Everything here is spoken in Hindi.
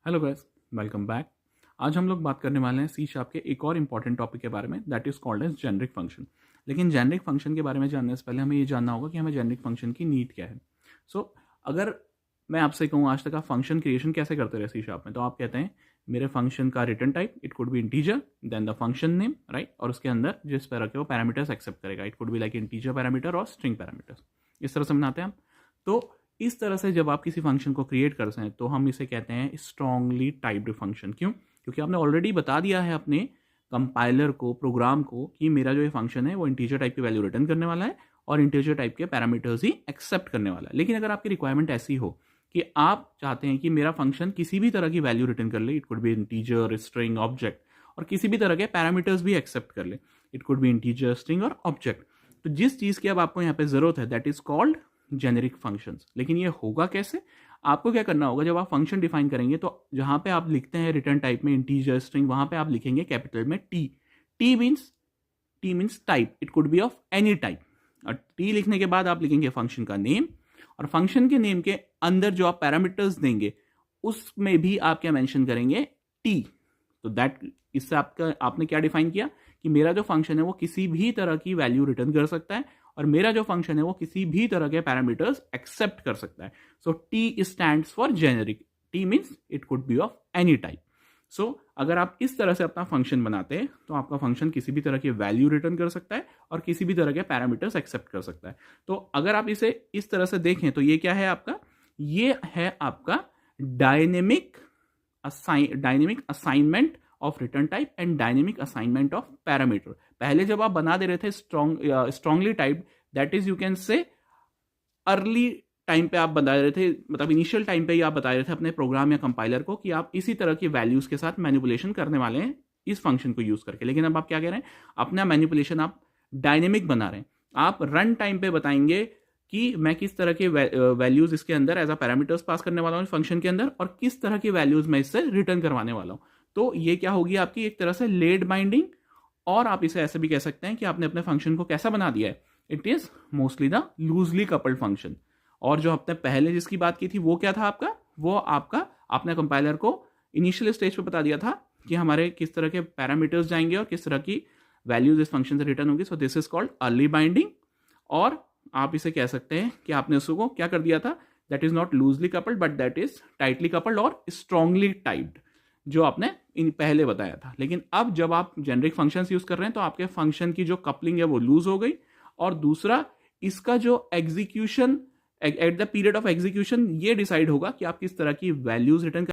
Hello guys, welcome back. आज हम लोग बात करने वाले हैं सी शार्प के एक और इम्पॉर्टेंट टॉपिक के बारे में, that is called as generic function. लेकिन जेनरिक फंक्शन के बारे में जानने से पहले हमें ये जानना होगा कि हमें जेनरिक फंक्शन की नीड क्या है। अगर मैं आपसे कहूँ आज तक आप फंक्शन क्रिएशन कैसे करते रहे सी शार्प में, तो आप कहते हैं मेरे फंक्शन का return type it could be integer, then the function name, right, और उसके अंदर जिस तरह के वो पैरामीटर्स एक्सेप्ट करेगा, it could be like integer parameter और स्ट्रिंग पैरामीटर्स। इस तरह से बनाते हैं हम। तो इस तरह से जब आप किसी फंक्शन को क्रिएट करते हैं तो हम इसे कहते हैं स्ट्रांगली टाइप्ड फंक्शन। क्यों? क्योंकि आपने ऑलरेडी बता दिया है अपने कंपाइलर को, प्रोग्राम को, कि मेरा जो ये फंक्शन है वो इंटीजर टाइप की वैल्यू रिटर्न करने वाला है और इंटीजर टाइप के पैरामीटर्स ही एक्सेप्ट करने वाला है। लेकिन अगर आपकी रिक्वायरमेंट ऐसी हो कि आप चाहते हैं कि मेरा फंक्शन किसी भी तरह की वैल्यू रिटर्न कर ले, it could be integer, string, object, और किसी भी तरह के पैरामीटर्स भी एक्सेप्ट कर ले, it could be integer, string और ऑब्जेक्ट, तो जिस चीज़ की अब आपको यहाँ पे जरूरत है that is called generic functions. लेकिन ये होगा कैसे? आपको क्या करना होगा, जब आप फंक्शन डिफाइन करेंगे तो जहां पे आप लिखते हैं रिटर्न टाइप में इंटीजर, स्ट्रिंग, वहां पे आप लिखेंगे कैपिटल में T. T means type, it could be of any type. और टी लिखने के बाद आप लिखेंगे फंक्शन का नेम, और फंक्शन के नेम के अंदर जो आप पैरामीटर्स देंगे उसमें भी आप क्या मेंशन करेंगे, टी। तो दैट, इससे आपने क्या डिफाइन किया कि मेरा जो फंक्शन है वो किसी भी तरह की वैल्यू रिटर्न कर सकता है और मेरा जो फंक्शन है वो किसी भी तरह के पैरामीटर्स एक्सेप्ट कर सकता है। So T stands for generic. T means it could be of any type. So अगर आप इस तरह से अपना फंक्शन बनाते हैं तो आपका फंक्शन किसी भी तरह की वैल्यू रिटर्न कर सकता है और किसी भी तरह के पैरामीटर्स एक्सेप्ट कर सकता है। तो अगर आप इसे इस तरह से देखें तो ये क्या है आपका, ये है आपका dynamic assignment of return type and dynamic assignment of parameter. पहले जब आप बना दे रहे थे strongly type, that is you can say early time पे आप बता रहे थे, मतलब इनिशियल टाइम पे ही आप बता रहे थे अपने प्रोग्राम या कंपाइलर को कि आप इसी तरह की वैल्यूज के साथ मैनिपुलेशन करने वाले हैं इस फंक्शन को यूज करके। लेकिन अब आप क्या कह रहे हैं, अपना मैनिपुलेशन आप डायनेमिक बना रहे हैं। आप रन टाइम पे बताएंगे कि मैं किस तरह के वैल्यूज इसके अंदर एज अ पैरामीटर्स पास करने वाला हूं फंक्शन के अंदर और किस तरह की वैल्यूज मैं इससे रिटर्न करवाने वाला हूं। तो ये क्या होगी आपकी एक तरह से लेड बाइंडिंग, और आप इसे ऐसे भी कह सकते हैं कि आपने अपने फंक्शन को कैसा बना दिया है, it is mostly the loosely coupled function. और जो आपने पहले जिसकी बात की थी वो क्या था आपका, वो आपका आपने कंपाइलर को इनिशियल स्टेज पे बता दिया था कि हमारे किस तरह के पैरामीटर्स जाएंगे और किस तरह की वैल्यूज इस फंक्शन से रिटर्न होगी। So this is called early binding. और आप इसे कह सकते हैं कि आपने उसको क्या कर दिया था, that is not loosely coupled but that is tightly coupled और स्ट्रांगली टाइप्ड, जो आपने इन पहले बताया था। लेकिन अब जब आप जेनरिक फंक्शंस यूज कर रहे हैं तो आपके फंक्शन की जो कपलिंग है वो लूज हो गई, और दूसरा इसका जो execution at the period of execution ये डिसाइड होगा कि आप किस तरह की वैल्यूज रिटर्न